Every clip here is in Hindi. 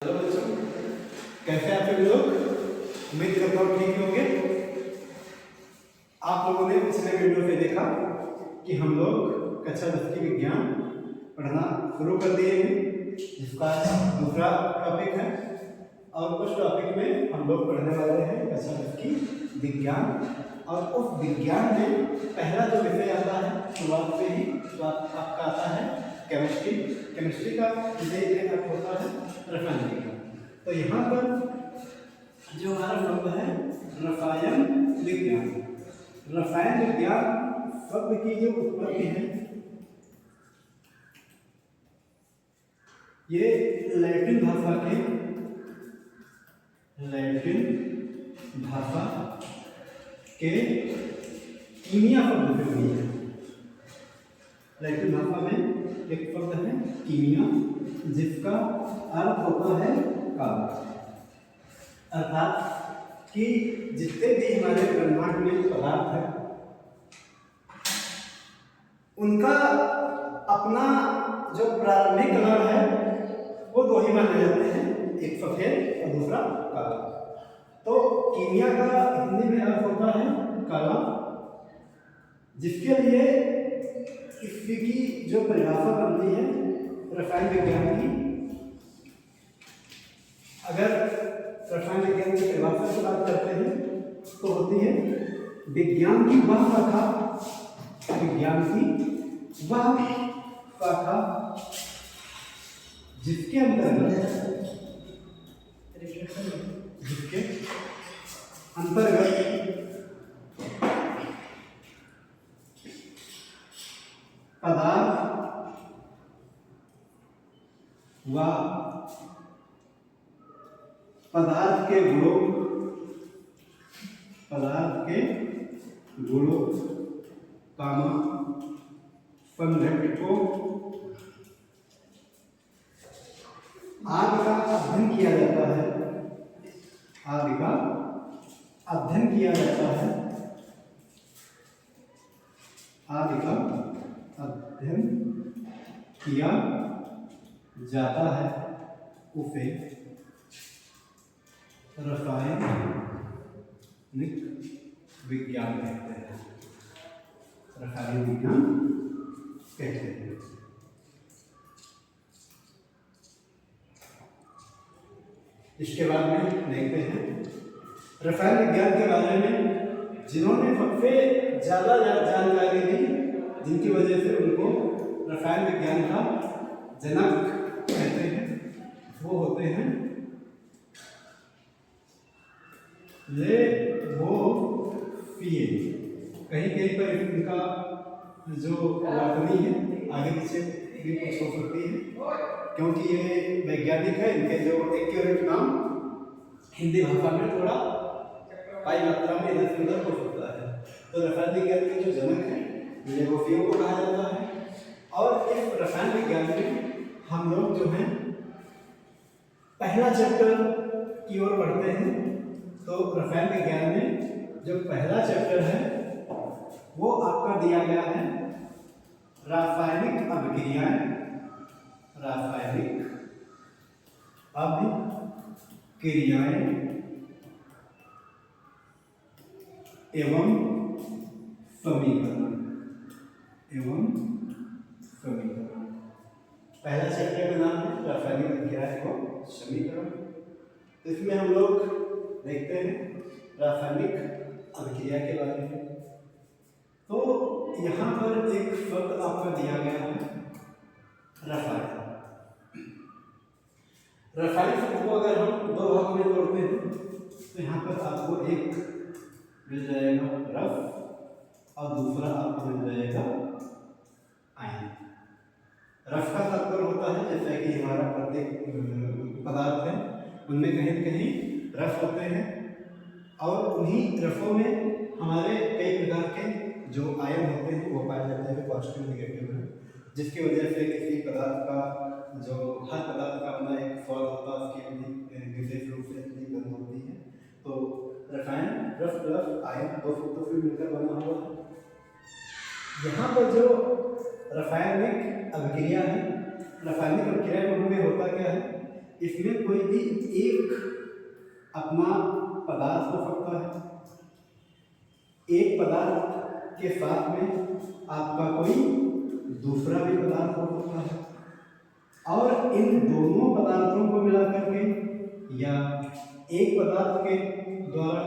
हेलो बच्चों, कैसे आप सभी लोग? उम्मीद करता हूँ ठीक होंगे। आप लोगों ने पिछले वीडियो में देखा कि हम लोग कक्षा 10 की विज्ञान पढ़ना शुरू कर दिए हैं, जिसका दूसरा टॉपिक है। और उस टॉपिक में हम लोग पढ़ने वाले हैं कक्षा 10 की विज्ञान। और उस विज्ञान में पहला जो विषय आता है शुरुआत से ही तो आपका आता है केमिस्ट्री। केमिस्ट्री का विषय एक अर्थ होता है रसायन विज्ञान। तो यहाँ पर जो हमारा शब्द है रसायन विज्ञान। रसायन विज्ञान शब्द की जो उत्पत्ति है ये लैटिन भाषा के कीमिया शब्द से हुई है। लैटिन भाषा में एक शब्द है कीमिया, जिसका अर्थ होता है काला। अर्थात कि जितने भी हमारे ब्रह्मांड में पदार्थ है उनका अपना जो प्रारंभिक कलर है वो दो ही माने जाते हैं, एक सफेद और दूसरा काला। तो कीमिया का हिंदी में अर्थ होता है काला, जिसके लिए इसकी जो परिभाषा बनती है रसायन विज्ञान की। अगर रसायन विज्ञान की परिभाषा की बात करते हैं तो होती है विज्ञान की वह शाखा जिसके अंतर्गत पदार्थ के गुणों संघटकों आदि का अध्ययन किया जाता है। उसे रासायनिक विज्ञान कहते हैं। रासायनिक विज्ञान कहते हैं। इसके बाद में देखते हैं रसायन विज्ञान के बारे में जिन्होंने सबसे ज्यादा जानकारी दी, जिनकी वजह से उनको रसायन विज्ञान का जनक कहते हैं, वो होते हैं कहीं कहीं पर इनका जो लाखनी है आगे पीछे भी कुछ हो सकती है, क्योंकि ये वैज्ञानिक है। इनके जो एक्यूरेट नाम हिंदी भाषा में थोड़ा पाई मात्रा में इधर से उधर हो सकता है। तो रसायन विज्ञान के जो जनक है लेवोफियो को कहा जाता है। और इस रसायन विज्ञान में हम लोग जो है पहला चैप्टर की ओर बढ़ते हैं। तो रसायन विज्ञान में जो पहला चैप्टर है वो आपका दिया गया है रासायनिक अभिक्रियाएं एवं समीकरण। पहला चैप्टर का नाम है रासायनिक अभिक्रिया एवं समीकरण। तो इसमें हम लोग देखते हैं रासायनिक अभिक्रिया के बारे में। तो यहाँ पर एक शब्द आपका दिया गया है रसायन। रसायन शब्द को अगर हम दो भागों में तोड़ते हैं तो यहाँ पर आपको एक मिल जाएगा रस और दूसरा आपको मिल जाएगा आयन। रस का तात्पर्य होता है जैसा कि हमारा प्रत्येक पदार्थ है उनमें कहीं न कहीं रस होते हैं, और उन्हीं रसों में हमारे कई प्रकार के जो आयन होते हैं वो पाए जाते हैं, पॉजिटिव नेगेटिव है, जिसकी वजह से किसी पदार्थ का जो हर पदार्थ का अपना एक स्वाद होता है, उसकी अपनी विशेष रूप से अपनी गंध होती है। तो रसायन रस प्लस आयन दो सूत्रों से मिलकर बना हुआ है। यहाँ पर जो रासायनिक अभिक्रिया है, रासायनिक अभिक्रिया में होता क्या है इसमें कोई भी एक अपना पदार्थ हो सकता है, एक पदार्थ के साथ में आपका कोई दूसरा भी पदार्थ हो सकता है, और इन दोनों पदार्थों को मिला करके या एक पदार्थ के द्वारा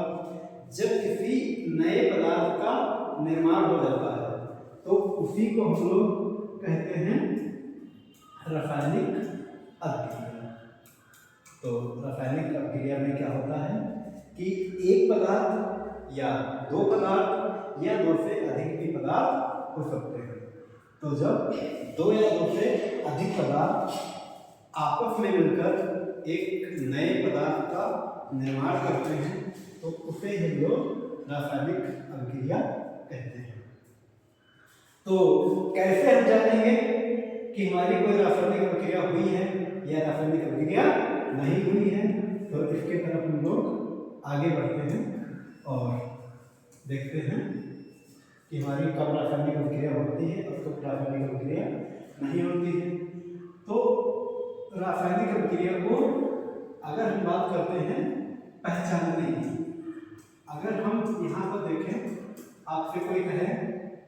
जब किसी नए पदार्थ का निर्माण हो जाता है तो उसी को हम लोग कहते हैं रासायनिक अभिक्रिया। तो रासायनिक अभिक्रिया में क्या होता है कि एक पदार्थ या दो पदार्थ या दो से अधिक भी पदार्थ हो सकते हैं। तो जब दो या दो से अधिक पदार्थ आपस में मिलकर एक नए पदार्थ का निर्माण करते हैं तो उसे हम लोग रासायनिक अभिक्रिया कहते हैं। तो कैसे हम जानेंगे कि हमारी कोई रासायनिक अभिक्रिया हुई है या रासायनिक अभिक्रिया नहीं हुई है? तो इसके तरफ हम लोग आगे बढ़ते हैं और देखते हैं कि हमारी कब रासायनिक अभिक्रिया होती है और कब रासायनिक अभिक्रिया नहीं होती है। तो रासायनिक अभिक्रिया को अगर हम बात करते हैं पहचानने की, अगर हम यहाँ पर देखें, आपसे कोई कहे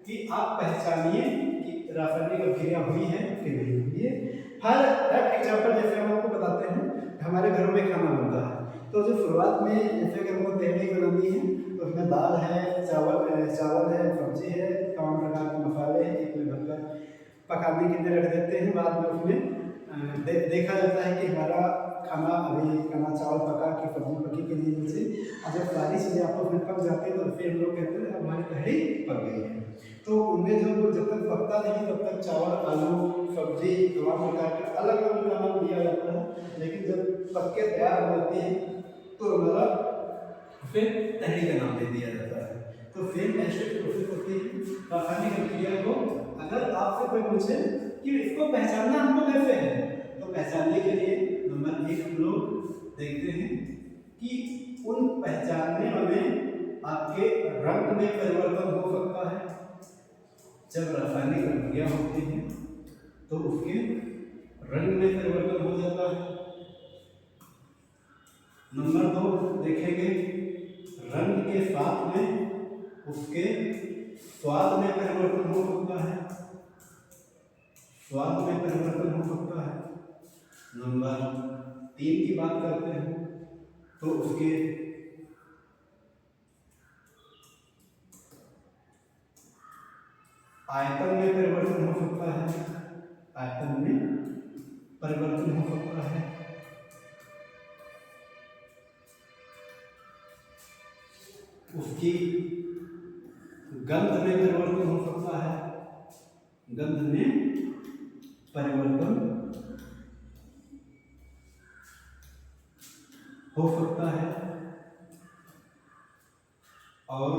कि आप पहचानिए कि रासायनिक अभिक्रिया हुई है कि नहीं हुई है। हर एग्जाम्पल जैसे हम आपको बताते हैं, हमारे घरों में खाना बनता है तो जो शुरुआत में जैसे कि हमको तहरी बनानी है तो उसमें दाल है, चावल है, सब्जी है, तमाम प्रकार के मसाले हैं, एक में भरकर पकाने के लिए रख देते हैं। बाद में उसमें देखा जाता है कि हमारा खाना चावल पका कि सब्जी पकी के लिए से, और जब सारी चीज़ें आपस में पक जाती है तो फिर हम लोग कहते हैं हमारी तहरी पक गई है। तो उनमें जब तक पकता नहीं तब तक चावल, आलू, सब्जी, तमाम प्रकार के अलग अलग का नाम दिया जाता है, लेकिन जब पक के तैयार हो जाती है तो हमारा फिर तहरी का नाम दे दिया जाता है। तो सेम ऐसे प्रोसेस होती है रासायनिक अभिक्रिया को। अगर आपसे कोई पूछे कि इसको पहचानना हमको कैसे है, तो पहचानने के लिए नंबर 1 हम लोग देखते हैं कि उन पहचानने में आपके रंग में परिवर्तन हो सकता है। जब रासायनिक अभिक्रिया होती है तो उसके रंग में परिवर्तन हो जाता है। नंबर 2 देखेंगे रंग के साथ में उसके स्वाद में परिवर्तन हो सकता है, स्वाद में परिवर्तन हो सकता है। नंबर 3 की बात करते हैं तो उसके आयतन में परिवर्तन हो सकता है, आयतन में परिवर्तन हो सकता है। उसकी गंध में परिवर्तन हो सकता है, गंध में परिवर्तन हो सकता है। और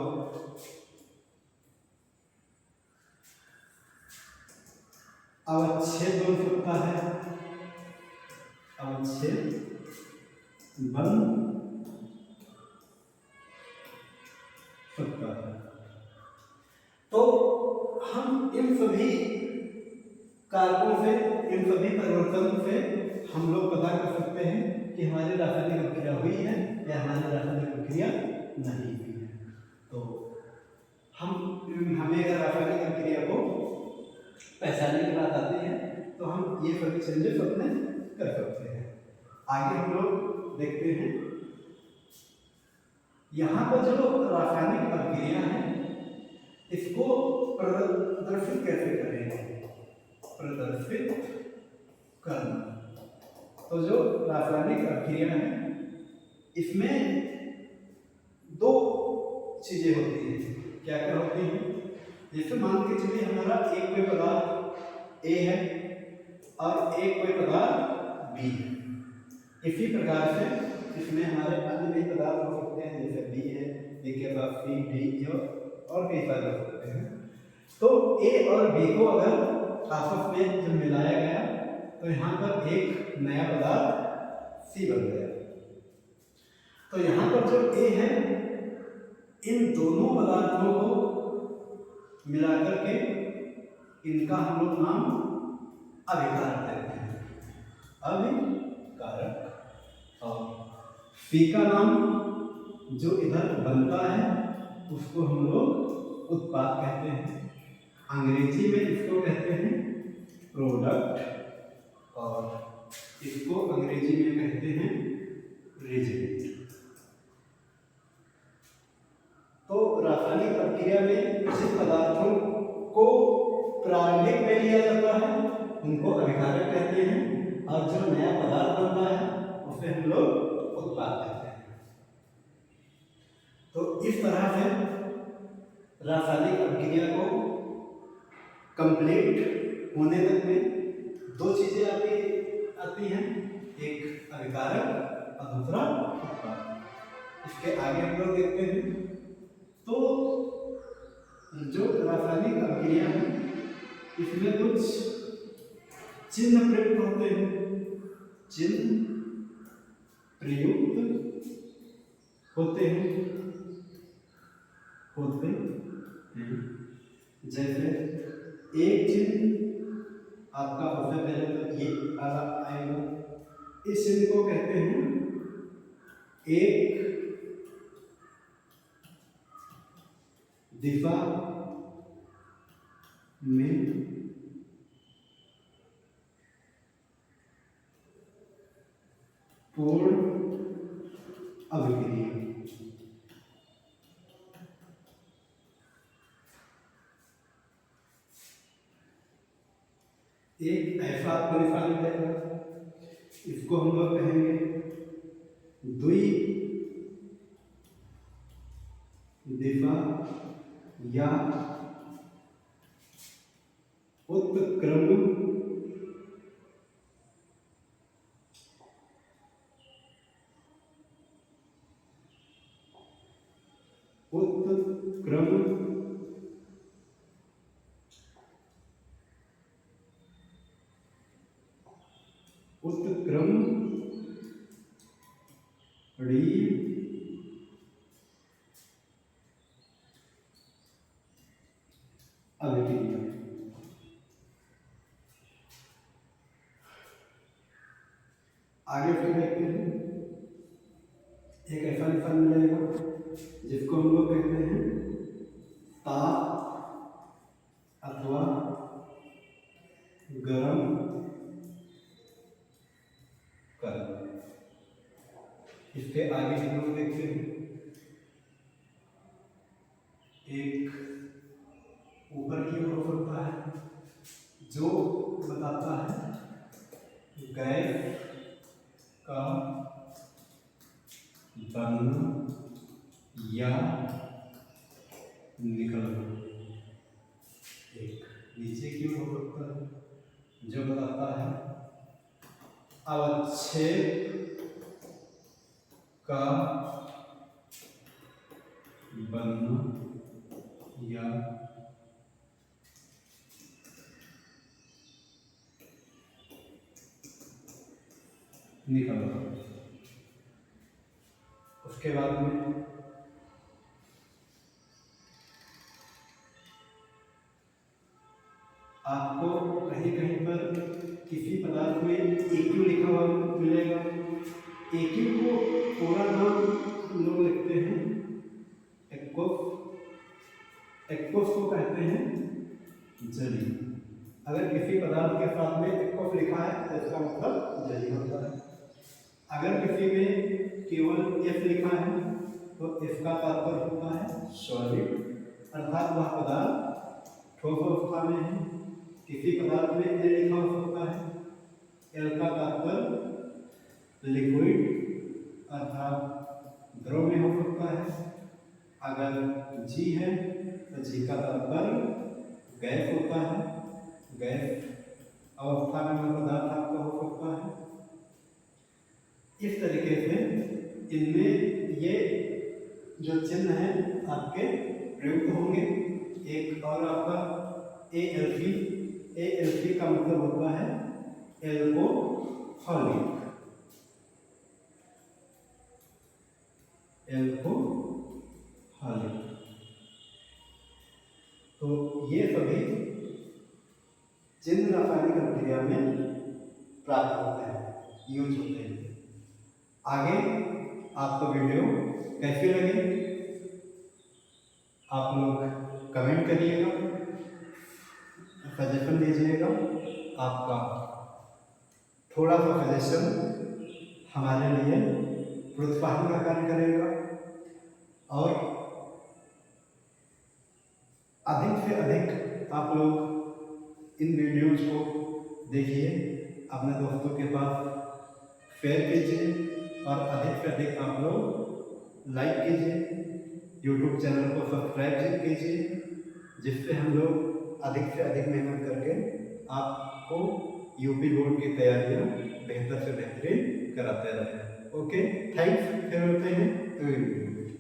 अवच्छेद बन सकता है, अवच्छेद बन सकता है। तो हम इन सभी कारकों से, इन सभी परिवर्तन से हम लोग पता कर सकते हैं कि हमारी रासायनिक अभिक्रिया हुई है या हमारी रासायनिक अभिक्रिया नहीं हुई है। तो हमें अगर रासायनिक अभिक्रिया को पहचानने की बात आती है तो हम ये सभी चेंजेस अपने कर सकते हैं। आगे हम लोग देखते हैं यहाँ पर जो रासायनिक अभिक्रिया है इसको प्रदर्शित कैसे करेंगे, प्रदर्शित करना। तो जो रासायनिक अभिक्रिया है इसमें 2 चीजें होती हैं। क्या क्या होती हैं? जैसे मान के चलिए हमारा एक कोई पदार्थ ए है और एक कोई पदार्थ बी है। इसी प्रकार से इसमें हमारे अन्य भी पदार्थ हो सकते हैं, जैसे बी है, बी के बाद सी, डी और कई सारे हो सकते हैं। तो ए और बी को अगर आपस में जब मिलाया गया तो यहाँ पर एक नया पदार्थ सी बन गया। तो यहाँ पर जो ए है इन दोनों पदार्थों को मिलाकर के इनका हम लोग नाम अभिकार देते हैं, अभिकार। कारक। और पी का नाम जो इधर बनता है उसको हम लोग उत्पाद कहते हैं। अंग्रेजी में इसको कहते हैं प्रोडक्ट और इसको अंग्रेजी में कहते हैं रिजल्ट। तो रासायनिक प्रक्रिया में जिन पदार्थों को प्रारंभिक में लिया जाता है उनको अभिकारक कहते हैं और जो नया पदार्थ बनता है उसे हम लोग उत्पाद कहते हैं। तो इस तरह से रासायनिक प्रक्रिया को कंप्लीट होने तक में दो चीजें आती हैं, एक अभिकारक और दूसरा उत्पाद। इसके आगे हम लोग देखते हैं। तो जो रासायनिक प्रक्रिया है इसमें कुछ चिन्ह प्रयुक्त होते हैं, चिन्ह प्रयुक्त होते हैं जैसे एक चिन्ह आपका सबसे पहले तो ये आएगा। इस चिन्ह को कहते हैं एक दिशा में पूर्ण अभिक्रिया। एक ऐसा आपको निशान मिलेगा, इसको हम लोग कहेंगे द्वि दिशा या उत्क्रम अभिक्रिया। आगे फिर देखते हैं, एक ऐसा निशान मिलेगा जिसको हम लोग कहते हैं ताप अथवा गरम कर। इसके आगे हम लोग देखते हैं एक ऊपर की ओर होता है जो बताता है गैस का बनना या निकलना। एक नीचे की ओर होता है जो बताता है अवक्षेप का बनना या निकलना। उसके बाद में आपको कहीं कहीं पर किसी पदार्थ में AQ लिखा हुआ मिलेगा। AQ को पूरा नाम हम लोग लिखते हैं एक्वस। एक्वस को कहते हैं जली। अगर किसी पदार्थ के साथ में एक्वस लिखा है तो इसका मतलब जली होता है। अगर किसी में केवल S लिखा है तो इसका तात्पर्य होता है सॉलिड, अर्थात वह पदार्थ ठोस अवस्था में है। किसी पदार्थ में L लिखा हो सकता है, L का तात्पर्य लिक्विड अर्थात द्रव में हो सकता है। अगर G है तो G का तात्पर्य गैस होता है, गैस अवस्था में वह पदार्थ आपका हो सकता है। इस तरीके से इनमें ये जो चिन्ह है आपके प्रयुक्त होंगे। एक और आपका ALC। ALC का मतलब होता है एल्कोहलिक। एल्कोहलिक। तो ये सभी चिन्ह रासायनिक प्रक्रिया में प्राप्त होते हैं, यूज होते हैं। आगे आपको वीडियो कैसी लगी आप लोग कमेंट करिएगा, सजेशन दीजिएगा। आपका थोड़ा सा सजेशन हमारे लिए प्रोत्साहन का कार्य करेगा और अधिक से अधिक आप लोग इन वीडियोज़ को देखिए, अपने दोस्तों के पास शेयर कीजिए और अधिक से अधिक आप लोग लाइक कीजिए, यूट्यूब चैनल को सब्सक्राइब कीजिए, जिससे हम लोग अधिक से अधिक मेहनत करके आपको यूपी बोर्ड की तैयारियां बेहतर से बेहतरीन कराते रहें। ओके, थैंक्स, फिर मिलते हैं अगली वीडियो में।